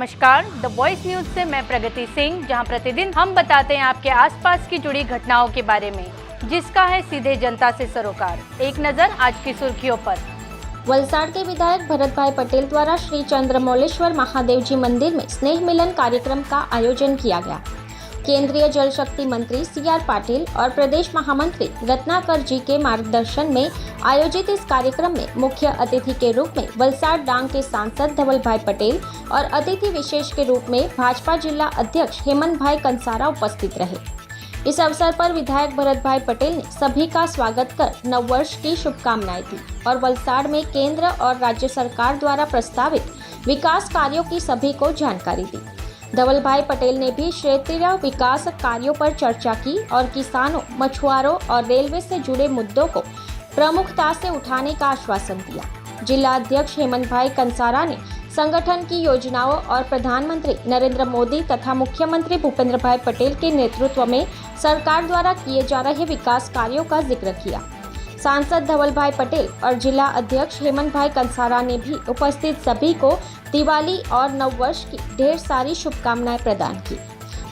नमस्कार, the voice news से मैं प्रगति सिंह, जहां प्रतिदिन हम बताते हैं आपके आसपास की जुड़ी घटनाओं के बारे में, जिसका है सीधे जनता से सरोकार। एक नजर आज की सुर्खियों पर। वलसाड़ के विधायक भरतभाई पटेल द्वारा श्री चंद्रमौलेश्वर महादेव जी मंदिर में स्नेह मिलन कार्यक्रम का आयोजन किया गया। केंद्रीय जल शक्ति मंत्री CR पाटिल और प्रदेश महामंत्री रत्नाकर जी के मार्गदर्शन में आयोजित इस कार्यक्रम में मुख्य अतिथि के रूप में वलसाड़ डांग के सांसद धवलभाई पटेल और अतिथि विशेष के रूप में भाजपा जिला अध्यक्ष हेमंत भाई कंसारा उपस्थित रहे। इस अवसर पर विधायक भरतभाई पटेल ने सभी का स्वागत कर नववर्ष की शुभकामनाएं दी और वलसाड़ में केंद्र और राज्य सरकार द्वारा प्रस्तावित विकास कार्यों की सभी को जानकारी दी। धवलभाई पटेल ने भी क्षेत्रीय विकास कार्यों पर चर्चा की और किसानों, मछुआरों और रेलवे से जुड़े मुद्दों को प्रमुखता से उठाने का आश्वासन दिया। जिला अध्यक्ष हेमंत भाई कंसारा ने संगठन की योजनाओं और प्रधानमंत्री नरेंद्र मोदी तथा मुख्यमंत्री भूपेंद्र भाई पटेल के नेतृत्व में सरकार द्वारा किए जा रहे विकास कार्यों का जिक्र किया। सांसद धवलभाई पटेल और जिला अध्यक्ष हेमंत भाई कंसारा ने भी उपस्थित सभी को दिवाली और नववर्ष की ढेर सारी शुभकामनाएं प्रदान की।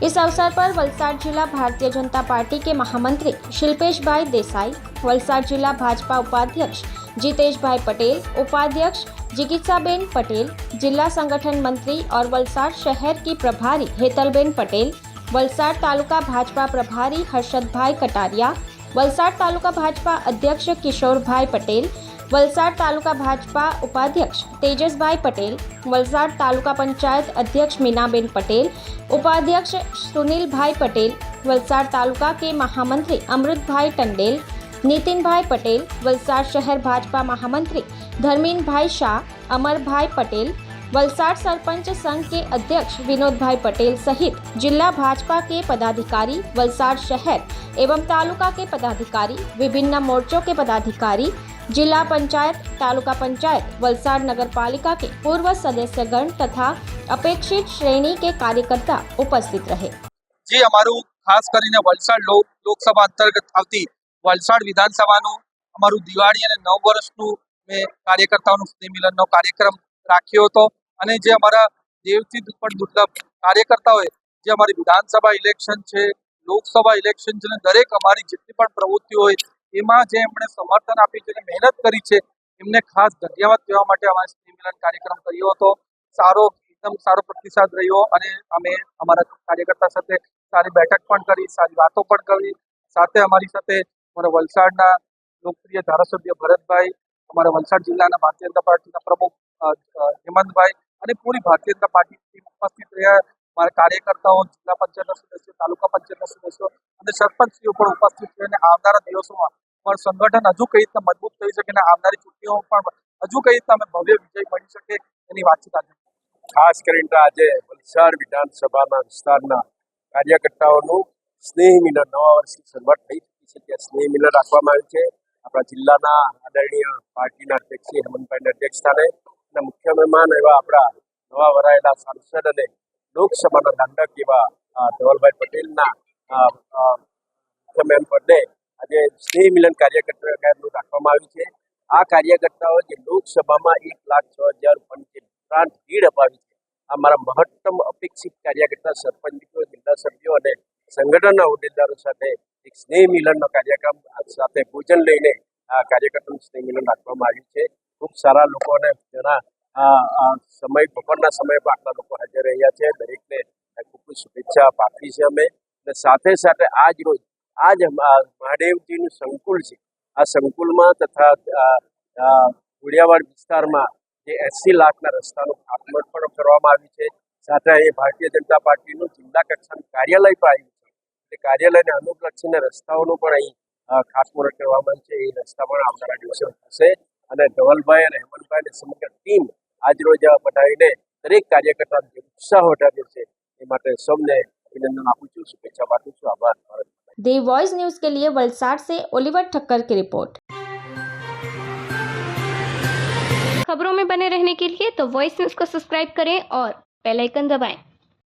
इस अवसर पर वलसाड़ जिला भारतीय जनता पार्टी के महामंत्री शिल्पेश भाई देसाई, वलसाड़ जिला भाजपा उपाध्यक्ष जितेश भाई पटेल, उपाध्यक्ष जिगित्साबेन पटेल, जिला संगठन मंत्री और वलसाड़ शहर की प्रभारी हेतलबेन पटेल, वलसाड़ तालुका भाजपा प्रभारी हर्षद भाई कटारिया, वलसाड़ तालुका भाजपा अध्यक्ष किशोर भाई पटेल, वलसाड़ तालुका भाजपा उपाध्यक्ष तेजस भाई पटेल, वलसाड़ तालुका पंचायत अध्यक्ष मीनाबेन पटेल, उपाध्यक्ष सुनील भाई पटेल, वलसाड़ तालुका के महामंत्री अमृत भाई टंडेल, नितिन भाई पटेल, वलसाड़ शहर भाजपा महामंत्री धर्मीन भाई शाह, अमर भाई पटेल, वलसाड़ सरपंच संघ के अध्यक्ष विनोद भाई पटेल सहित जिला भाजपा के पदाधिकारी, वलसाड़ शहर एवं तालुका के पदाधिकारी, विभिन्न मोर्चों के पदाधिकारी, जिला पंचायत, तालुका पंचायत, वलसाड़ नगर पालिका के पूर्व सदस्यगण तथा अपेक्षित श्रेणी के कार्यकर्ता उपस्थित रहे। जी अमारू खास करीने वलसाड़ लोकसभा अंतर्गत आवती वलसाड़ विधानसभाનું અમારું દિવાળી અને નવ વર્ષનું મેં કાર્યકર્તાઓનું સ્નેહ મિલનનો કાર્યક્રમ રાખ્યો હતો અને જે અમારા દેવથી પણ દુર્લભ કાર્યકર્તાઓએ જે અમારી વિધાનસભા ઇલેક્શન છે, લોકસભા ઇલેક્શન છે, દરેક અમારી જેટલી પણ પ્રવૃત્તિઓ હોય એમાં જે એમણે સમર્થન આપી છે, મહેનત કરી છે, એમને ખાસ ધન્યવાદ કહેવા માટે અમારે સ્નેહ મિલન કાર્યક્રમ કર્યો હતો। એકદમ સારો પ્રતિસાદ રહ્યો અને અમે અમારા કાર્યકર્તા સાથે સારી બેઠક પણ કરી, સારી વાતો પણ કરી। સાથે અમારી સાથે અમારા વલસાડના લોકપ્રિય ધારાસભ્ય ભરતભાઈ, અમારા વલસાડ જિલ્લાના ભારતીય જનતા પાર્ટીના પ્રમુખ હેમંતભાઈ અને પૂરી ભારતીય જનતા પાર્ટી ટીમ ઉપસ્થિત રહ્યા। મારા કાર્યકર્તાઓ, જિલ્લા પંચાયતના સદસ્યો, તાલુકા પંચાયતના સદસ્યો અને સરપંચશ્રીઓ પણ ઉપસ્થિત છે અને આવનારા દિવસોમાં પણ સંગઠન હજુ કઈ રીતના મજબૂત થઈ શકે અને આવનારી ચૂંટણીઓમાં પણ હજુ કઈ રીતના અમે ભવ્ય વિજય મળી શકે એની વાતચીત આજે ખાસ કરીને આજે વલસાડ વિધાનસભાના વિસ્તારના કાર્યકર્તાઓનું સ્નેહ મિલન નવા વર્ષની શરૂઆત થઈ ચૂકી છે, ત્યાં સ્નેહ મિલન રાખવામાં આવ્યું છે। આપણા જિલ્લાના આદરણીય પાર્ટીના અધ્યક્ષ હેમંતભાઈના અધ્યક્ષસ્થાને અને મુખ્ય મહેમાન એવા આપણા નવા વરાયેલા સાંસદ અને લોકસભાના દંડક એવા ધવલભાઈ પટેલના મુખ્ય મહેમાન પદે આજે સ્નેહ મિલન કાર્યકર્તાનું રાખવામાં આવ્યું છે। આ કાર્યકર્તાઓ જે લોકસભામાં 1,06,000 રૂપિયાની ગ્રાન્ટ લીડ અપાવી છે, આ મારા મહત્તમ અપેક્ષિત કાર્યકર્તા સરપંચો, જિલ્લા સભ્યો અને સંગઠનના હોદ્દેદારો સાથે એક સ્નેહ મિલનનો કાર્યક્રમ સાથે ભોજન લઈને આ કાર્યકર્તાનું સ્નેહ મિલન રાખવામાં આવ્યું છે। ખૂબ સારા લોકો અને ઘણા સમય બપોરના સમયે પણ આટલા લોકો હાજર રહ્યા છે। દરેકને ખૂબ ખૂબ શુભેચ્છા પાઠવી છે અમે અને સાથે સાથે આજ રોજ મહાદેવજીનું સંકુલ છે, આ સંકુલમાં તથા ઘોડિયાવાડ વિસ્તારમાં જે 80 લાખના રસ્તાનું ખાતમુહૂર્ત પણ કરવામાં આવ્યું છે। સાથે એ ભારતીય જનતા પાર્ટીનું જિલ્લા કક્ષાનું કાર્યાલય પણ આવ્યું છે, એ કાર્યાલયને અનુલક્ષીને રસ્તાઓનું પણ અહીં ખાતમુહૂર્ત કરવામાં આવ્યું છે। એ રસ્તા પણ આવનારા દિવસો થશે અને ધવલભાઈ અને હેમંતભાઈ અને સમગ્ર ટીમ આજરોજ બધાને દરેક કાર્યકર્તાનો જે ઉત્સાહ વધાર્યો છે એ માટે સૌને અભિનંદન આપું છું, શુભેચ્છા પાઠવું છું। આભાર। दी वॉइस न्यूज के लिए वलसाड़ से ओलिवर ठक्कर की रिपोर्ट। खबरों में बने रहने के लिए तो वॉइस न्यूज को सब्सक्राइब करें और बेल आइकन दबाएं।